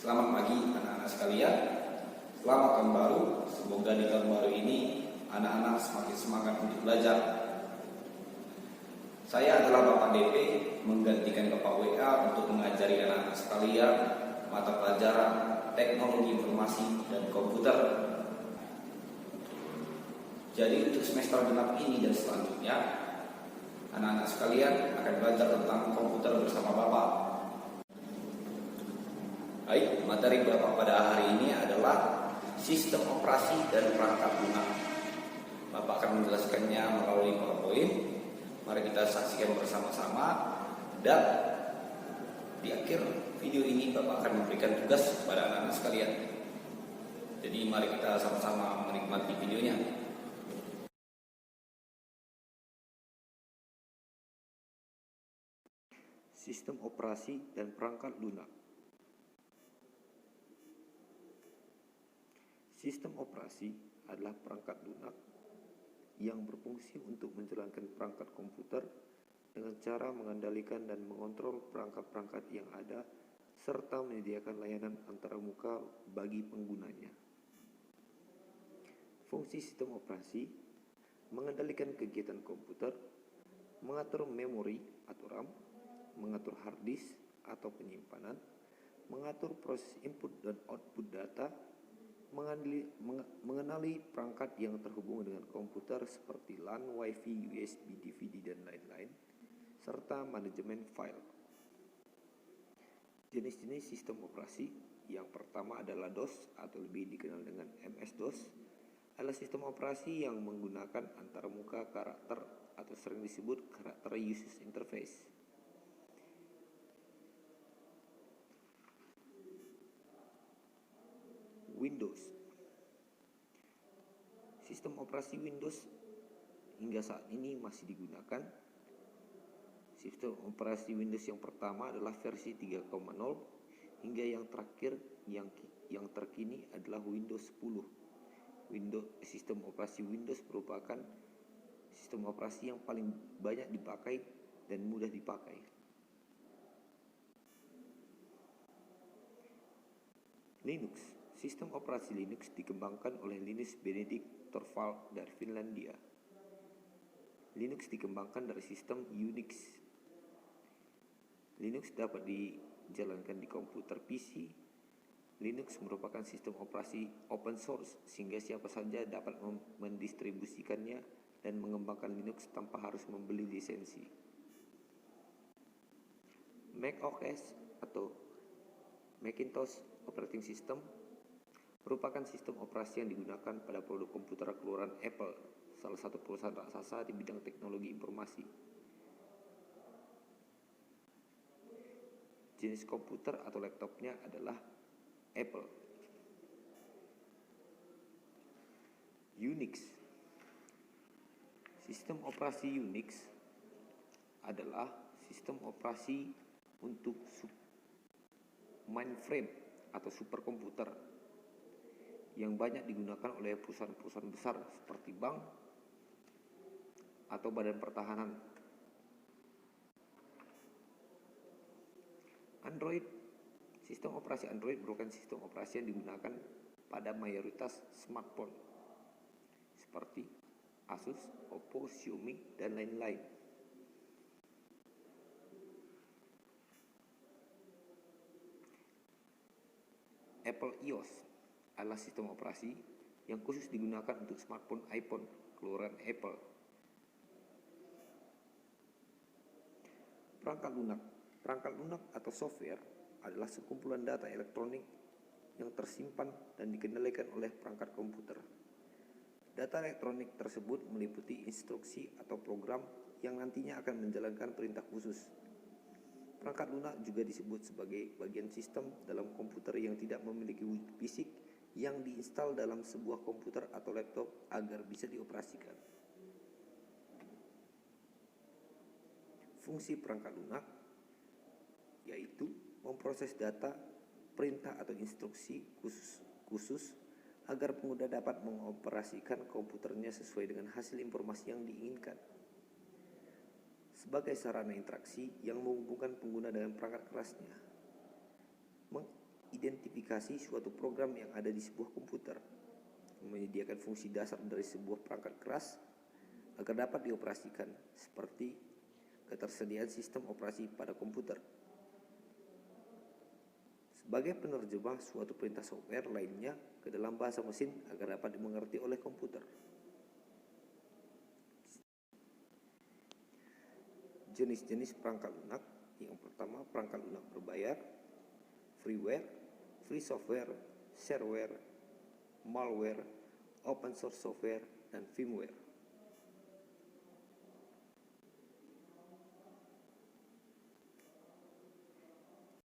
Selamat pagi anak-anak sekalian. Selamat tahun baru. Semoga di tahun baru ini anak-anak semakin semangat untuk belajar. Saya adalah Bapak DP, menggantikan Bapak WA untuk mengajari anak-anak sekalian mata pelajaran teknologi informasi dan komputer. Jadi untuk semester genap ini dan selanjutnya, anak-anak sekalian akan belajar tentang komputer bersama Bapak. Baik, materi Bapak pada hari ini adalah sistem operasi dan perangkat lunak. Bapak akan menjelaskannya melalui PowerPoint. Mari kita saksikan bersama-sama. Dan di akhir video ini Bapak akan memberikan tugas kepada anak-anak sekalian. Jadi mari kita sama-sama menikmati videonya. Sistem operasi dan perangkat lunak. Sistem operasi adalah perangkat lunak yang berfungsi untuk menjalankan perangkat komputer dengan cara mengendalikan dan mengontrol perangkat-perangkat yang ada serta menyediakan layanan antarmuka bagi penggunanya. Fungsi sistem operasi mengendalikan kegiatan komputer, mengatur memori atau RAM, mengatur hard disk atau penyimpanan, mengatur proses input dan output data, mengenali perangkat yang terhubung dengan komputer seperti LAN, WiFi, USB, DVD, dan lain-lain, serta manajemen file. Jenis-jenis sistem operasi yang pertama adalah DOS atau lebih dikenal dengan MS-DOS, adalah sistem operasi yang menggunakan antarmuka karakter atau sering disebut karakter user interface. Windows. Sistem operasi Windows hingga saat ini masih digunakan. Sistem operasi Windows yang pertama adalah versi 3.0 hingga yang terakhir yang terkini adalah Windows 10. Sistem operasi Windows merupakan sistem operasi yang paling banyak dipakai dan mudah dipakai. Linux. Sistem operasi Linux dikembangkan oleh Linus Benedict Torvald dari Finlandia. Linux dikembangkan dari sistem Unix. Linux dapat dijalankan di komputer PC. Linux merupakan sistem operasi open source sehingga siapa saja dapat mendistribusikannya dan mengembangkan Linux tanpa harus membeli lisensi. macOS atau Macintosh Operating System merupakan sistem operasi yang digunakan pada produk komputer keluaran Apple, salah satu perusahaan raksasa di bidang teknologi informasi. Jenis komputer atau laptopnya adalah Apple. Unix. Sistem operasi Unix adalah sistem operasi untuk mainframe atau superkomputer yang banyak digunakan oleh perusahaan-perusahaan besar seperti bank atau badan pertahanan. Android. Sistem operasi Android merupakan sistem operasi yang digunakan pada mayoritas smartphone seperti Asus, Oppo, Xiaomi, dan lain-lain. Apple iOS adalah sistem operasi yang khusus digunakan untuk smartphone iPhone keluaran Apple. Perangkat lunak. Perangkat lunak atau software adalah sekumpulan data elektronik yang tersimpan dan dikendalikan oleh perangkat komputer. Data elektronik tersebut meliputi instruksi atau program yang nantinya akan menjalankan perintah khusus. Perangkat lunak juga disebut sebagai bagian sistem dalam komputer yang tidak memiliki wujud fisik yang diinstal dalam sebuah komputer atau laptop agar bisa dioperasikan. Fungsi perangkat lunak yaitu memproses data, perintah atau instruksi khusus agar pengguna dapat mengoperasikan komputernya sesuai dengan hasil informasi yang diinginkan. Sebagai sarana interaksi yang menghubungkan pengguna dengan perangkat kerasnya. identifikasi suatu program yang ada di sebuah komputer, menyediakan fungsi dasar dari sebuah perangkat keras agar dapat dioperasikan, seperti ketersediaan sistem operasi pada komputer. Sebagai penerjemah suatu perintah software lainnya ke dalam bahasa mesin agar dapat dimengerti oleh komputer. Jenis-jenis perangkat lunak. Yang pertama, perangkat lunak berbayar, freeware, free software, shareware, malware, open source software, dan firmware.